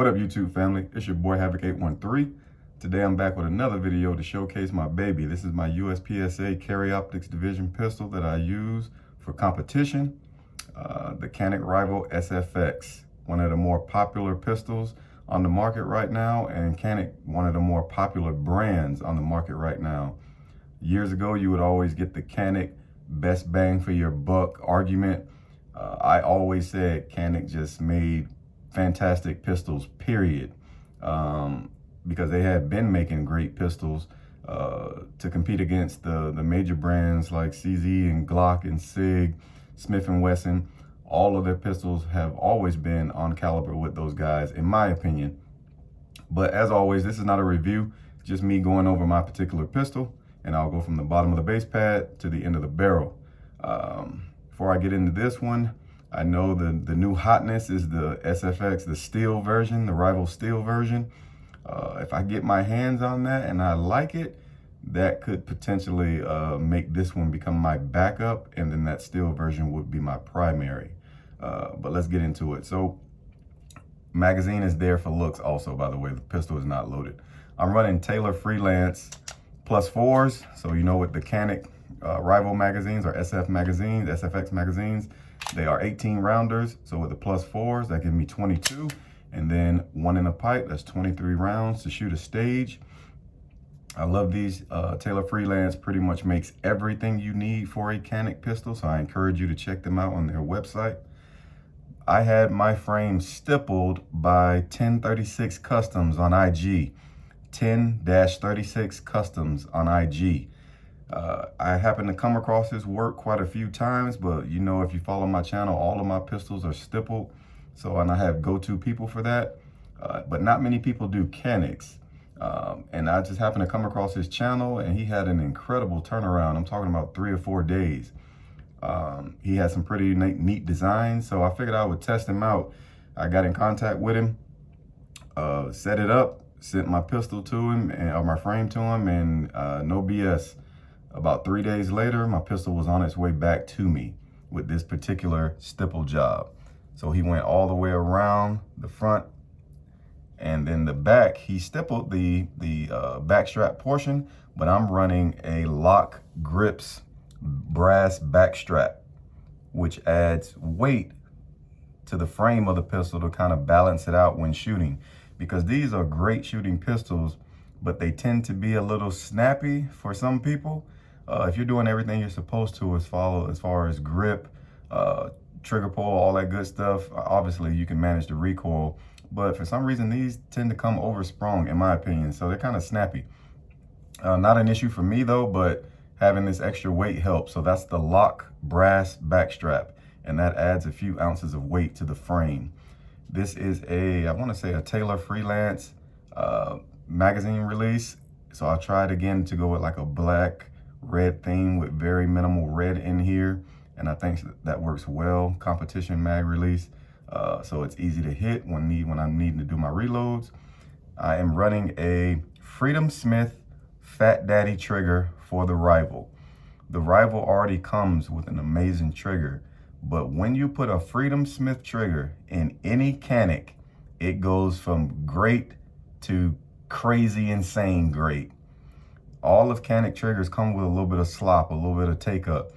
What up, YouTube family? It's your boy Havoc813. Today I'm back with another video to showcase my baby. This is my USPSA Carry Optics Division pistol that I use for competition. The Canik Rival SFX, one of the more popular pistols on the market right now, and Canik, one of the more popular brands on the market right now. Years ago, you would always get the Canik best bang for your buck argument. I always said Canik just made fantastic pistols, period, because they had been making great pistols to compete against the major brands like CZ and Glock and SIG, Smith & Wesson. All of their pistols have always been on caliber with those guys, in my opinion. But as always, this is not a review, just me going over my particular pistol, and I'll go from the bottom of the base pad to the end of the barrel. Before I get into this one, I know the new hotness is the SFX, the steel version, the Rival steel version. If I get my hands on that and I like it, that could potentially make this one become my backup, and then that steel version would be my primary. But let's get into it. So magazine is there for looks also, by the way. The pistol is not loaded. I'm running Taylor Freelance +4s. So you know with the Canik Rival magazines or SF magazines, SFX magazines, they are 18 rounders. So with the +4s, that gives me 22. And then one in a pipe, that's 23 rounds to shoot a stage. I love these. Taylor Freelance pretty much makes everything you need for a Canik pistol. So I encourage you to check them out on their website. I had my frame stippled by 1036 Customs on IG. 10-36 Customs on IG. I happen to come across his work quite a few times, but you know, if you follow my channel, all of my pistols are stippled. So, and I have go-to people for that, but not many people do Caniks. And I just happened to come across his channel, and he had an incredible turnaround. I'm talking about 3 or 4 days. He had some pretty neat designs, so I figured I would test him out. I got in contact with him, set it up, sent my pistol to him, or my frame to him, and no BS. About 3 days later, my pistol was on its way back to me with this particular stipple job. So he went all the way around the front, and then the back, he stippled the back strap portion, but I'm running a Lock Grips brass back strap, which adds weight to the frame of the pistol to kind of balance it out when shooting. Because these are great shooting pistols, but they tend to be a little snappy for some people. If you're doing everything you're supposed to as far as grip, trigger pull, all that good stuff, obviously you can manage the recoil. But for some reason, these tend to come oversprung, in my opinion, so they're kind of snappy. Not an issue for me though, but having this extra weight helps. So that's the Lock brass back strap, and that adds a few ounces of weight to the frame. This is I want to say a Taylor Freelance magazine release. So I tried again to go with like a black red theme with very minimal red in here, and I think that works well. Competition mag release, so it's easy to hit when I'm needing to do my reloads. I am running a Freedom Smith Fat Daddy trigger for the Rival. The Rival already comes with an amazing trigger, but when you put a Freedom Smith trigger in any Canik, it goes from great to crazy, insane great. All of Canik triggers come with a little bit of slop, a little bit of take up.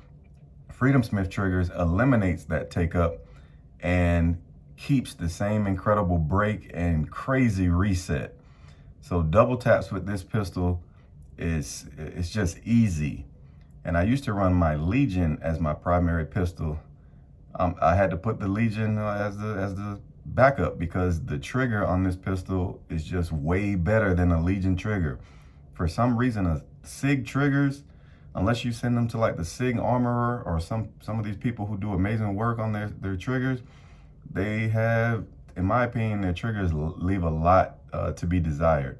Freedom Smith triggers eliminates that take up and keeps the same incredible break and crazy reset. So double taps with this pistol it's just easy. And I used to run my Legion as my primary pistol. I had to put the Legion as the backup because the trigger on this pistol is just way better than a Legion trigger. For some reason, SIG triggers, unless you send them to like the SIG armorer or some of these people who do amazing work on their triggers, they have, in my opinion, their triggers leave a lot to be desired.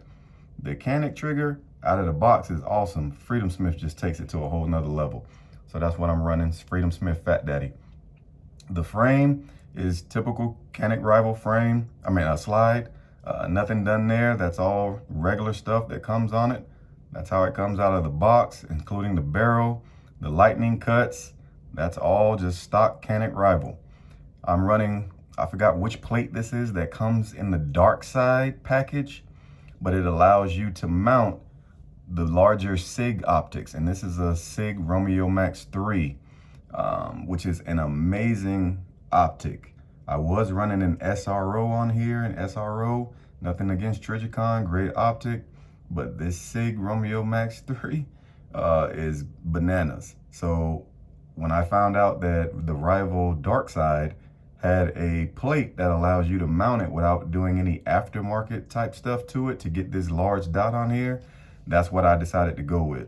The Canik trigger out of the box is awesome. Freedom Smith just takes it to a whole nother level. So that's what I'm running, Freedom Smith Fat Daddy. The frame is typical Canik Rival frame. I mean, a slide. Nothing done there. That's all regular stuff that comes on it. That's how it comes out of the box, including the barrel, the lightning cuts. That's all just stock Canik Rival. I'm running I forgot which plate this is that comes in the dark side package, but it allows you to mount the larger SIG optics. And this is a SIG Romeo Max 3, which is an amazing optic. I was running an SRO on here, an SRO, nothing against Trijicon, great optic, but this SIG Romeo Max 3 is bananas. So when I found out that the Rival dark side had a plate that allows you to mount it without doing any aftermarket type stuff to it to get this large dot on here, that's what I decided to go with.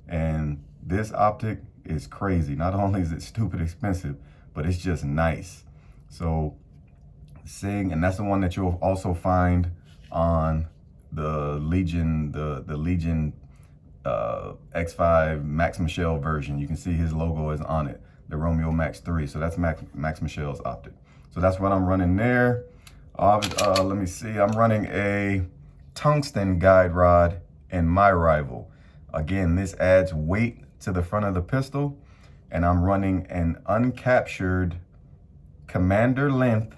And this optic is crazy. Not only is it stupid expensive, but it's just nice. So SIG, and that's the one that you'll also find on the Legion, the Legion X5 Max Michel version. You can see his logo is on it, the Romeo Max 3. So that's Max Michel's optic. So that's what I'm running there. Let me see, I'm running a tungsten guide rod in my Rival. Again, this adds weight to the front of the pistol, and I'm running an uncaptured commander length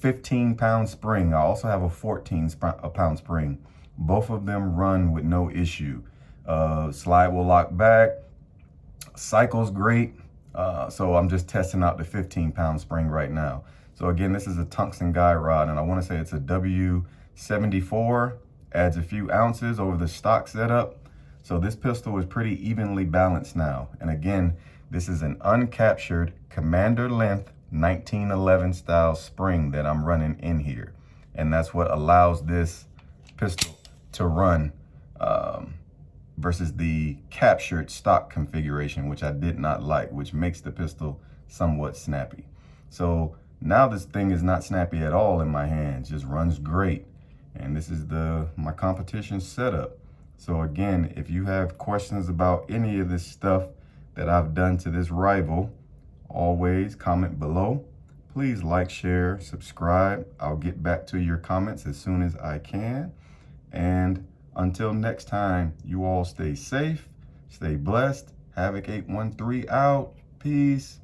15-pound spring. I also have a 14-pound spring. Both of them run with no issue. Slide will lock back. Cycle's great. So I'm just testing out the 15-pound spring right now. So again, this is a tungsten guide rod, and I want to say it's a W74. Adds a few ounces over the stock setup. So this pistol is pretty evenly balanced now. And again, this is an uncaptured commander length 1911 style spring that I'm running in here. And that's what allows this pistol to run versus the captured stock configuration, which I did not like, which makes the pistol somewhat snappy. So now this thing is not snappy at all in my hands, just runs great. And this is my competition setup. So again, if you have questions about any of this stuff that I've done to this Rival, always comment below. Please like, share, subscribe. I'll get back to your comments as soon as I can. And until next time, you all stay safe, stay blessed. Havoc 813 out. Peace.